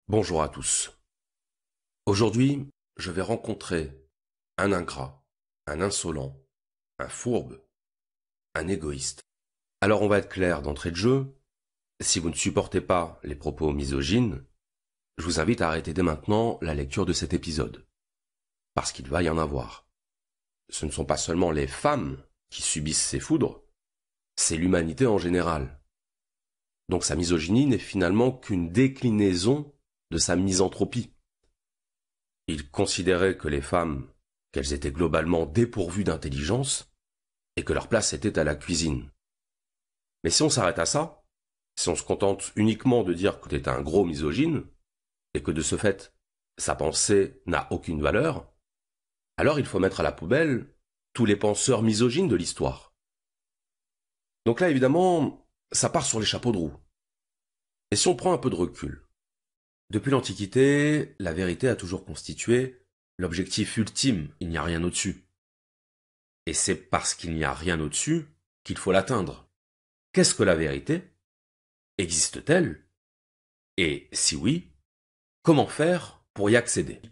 Bonjour à tous. Aujourd'hui, je vais rencontrer un ingrat, un insolent, un fourbe, un égoïste. Alors on va être clair d'entrée de jeu, si vous ne supportez pas les propos misogynes, je vous invite à arrêter dès maintenant la lecture de cet épisode. Parce qu'il va y en avoir. Ce ne sont pas seulement les femmes qui subissent ces foudres, c'est l'humanité en général. Donc sa misogynie n'est finalement qu'une déclinaison de sa misanthropie. Il considérait que les femmes, qu'elles étaient globalement dépourvues d'intelligence, et que leur place était à la cuisine. Mais si on s'arrête à ça, si on se contente uniquement de dire que t'es un gros misogyne, et que de ce fait, sa pensée n'a aucune valeur, alors il faut mettre à la poubelle tous les penseurs misogynes de l'histoire. Donc là, évidemment, ça part sur les chapeaux de roue. Et si on prend un peu de recul, depuis l'Antiquité, la vérité a toujours constitué l'objectif ultime, il n'y a rien au-dessus. Et c'est parce qu'il n'y a rien au-dessus qu'il faut l'atteindre. Qu'est-ce que la vérité? Existe-t-elle? Et si oui, comment faire pour y accéder?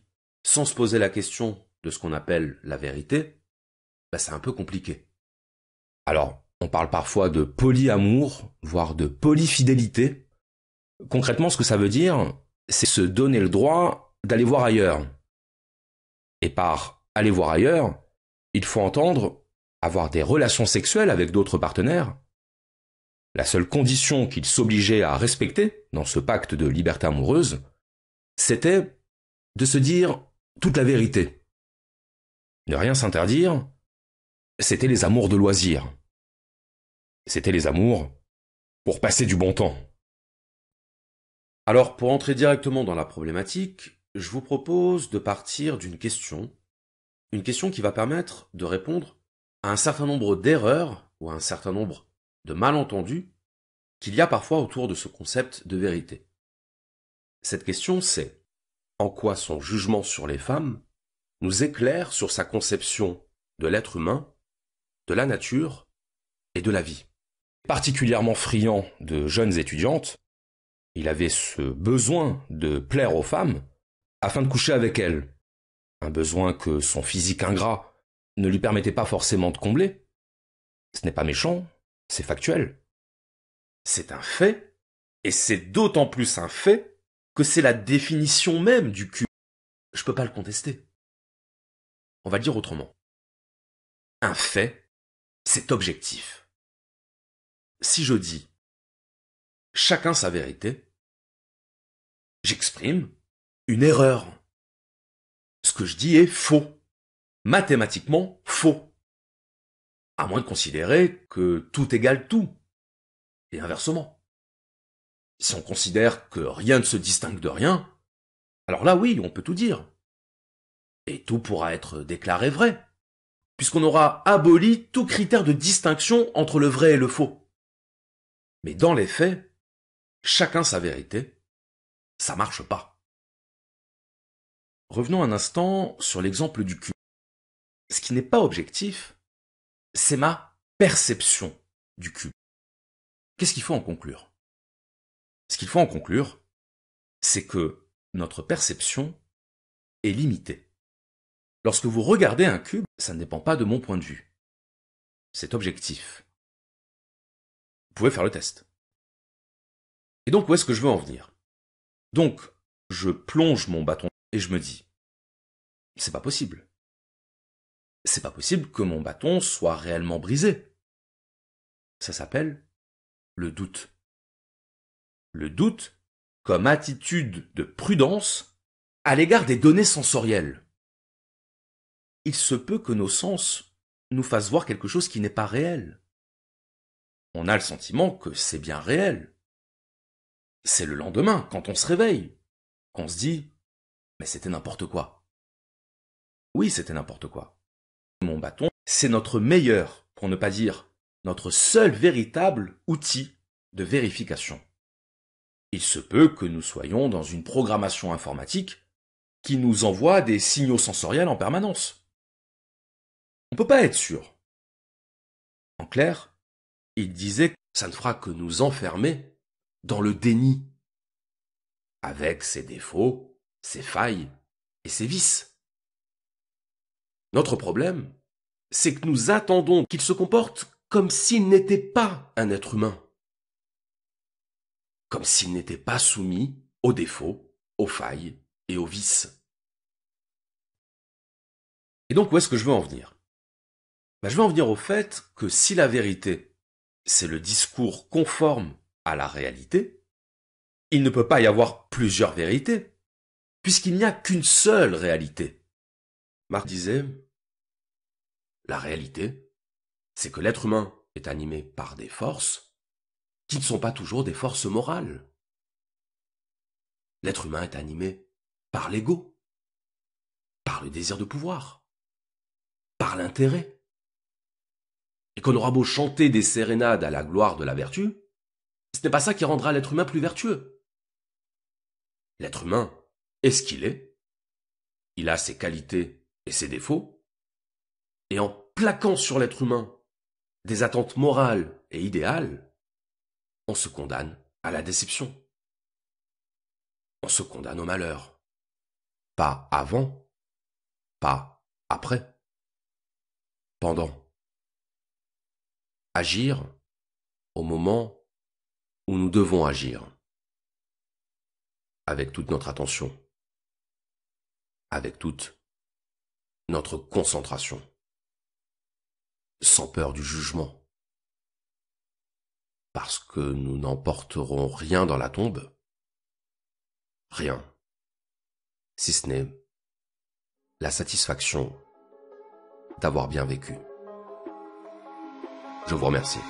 Sans se poser la question de ce qu'on appelle la vérité, c'est un peu compliqué. Alors, on parle parfois de polyamour, voire de polyfidélité. Concrètement, ce que ça veut dire, c'est se donner le droit d'aller voir ailleurs. Et par aller voir ailleurs, il faut entendre avoir des relations sexuelles avec d'autres partenaires. La seule condition qu'il s'obligeait à respecter dans ce pacte de liberté amoureuse, c'était de se dire toute la vérité. Ne rien s'interdire, c'était les amours de loisirs. C'était les amours pour passer du bon temps. Alors, pour entrer directement dans la problématique, je vous propose de partir d'une question, une question qui va permettre de répondre à un certain nombre d'erreurs ou à un certain nombre de malentendus qu'il y a parfois autour de ce concept de vérité. Cette question, c'est: en quoi son jugement sur les femmes nous éclaire sur sa conception de l'être humain, de la nature et de la vie. Particulièrement friand de jeunes étudiantes, il avait ce besoin de plaire aux femmes afin de coucher avec elles. Un besoin que son physique ingrat ne lui permettait pas forcément de combler. Ce n'est pas méchant, c'est factuel. C'est un fait, et c'est d'autant plus un fait que c'est la définition même du cul. Je peux pas le contester. On va le dire autrement. Un fait, c'est objectif. Si je dis chacun sa vérité, j'exprime une erreur. Ce que je dis est faux. Mathématiquement faux. À moins de considérer que tout égale tout. Et inversement. Si on considère que rien ne se distingue de rien, alors là oui, on peut tout dire. Et tout pourra être déclaré vrai, puisqu'on aura aboli tout critère de distinction entre le vrai et le faux. Mais dans les faits, chacun sa vérité, ça marche pas. Revenons un instant sur l'exemple du cul. Ce qui n'est pas objectif, c'est ma perception du cul. Qu'est-ce qu'il faut en conclure? Ce qu'il faut en conclure, c'est que notre perception est limitée. Lorsque vous regardez un cube, ça ne dépend pas de mon point de vue. C'est objectif. Vous pouvez faire le test. Et donc, où est-ce que je veux en venir? Donc, je plonge mon bâton et je me dis, c'est pas possible. C'est pas possible que mon bâton soit réellement brisé. Ça s'appelle le doute. Le doute comme attitude de prudence à l'égard des données sensorielles. Il se peut que nos sens nous fassent voir quelque chose qui n'est pas réel. On a le sentiment que c'est bien réel. C'est le lendemain, quand on se réveille, qu'on se dit « mais c'était n'importe quoi ». Oui, c'était n'importe quoi. Mon bâton, c'est notre meilleur, pour ne pas dire notre seul véritable outil de vérification. Il se peut que nous soyons dans une programmation informatique qui nous envoie des signaux sensoriels en permanence. On ne peut pas être sûr. En clair, il disait que ça ne fera que nous enfermer dans le déni. avec ses défauts, ses failles et ses vices. Notre problème, c'est que nous attendons qu'il se comporte comme s'il n'était pas un être humain, comme s'il n'était pas soumis aux défauts, aux failles et aux vices. Et donc, où est-ce que je veux en venir? Je veux en venir au fait que si la vérité, c'est le discours conforme à la réalité, il ne peut pas y avoir plusieurs vérités, puisqu'il n'y a qu'une seule réalité. Marc disait, la réalité, c'est que l'être humain est animé par des forces qui ne sont pas toujours des forces morales. L'être humain est animé par l'ego, par le désir de pouvoir, par l'intérêt. Et qu'on aura beau chanter des sérénades à la gloire de la vertu, ce n'est pas ça qui rendra l'être humain plus vertueux. L'être humain est ce qu'il est, il a ses qualités et ses défauts, et en plaquant sur l'être humain des attentes morales et idéales, on se condamne à la déception. On se condamne au malheur. Pas avant, pas après, pendant. Agir au moment où nous devons agir, avec toute notre attention, avec toute notre concentration, sans peur du jugement, parce que nous n'emporterons rien dans la tombe, rien, si ce n'est la satisfaction d'avoir bien vécu. Je vous remercie.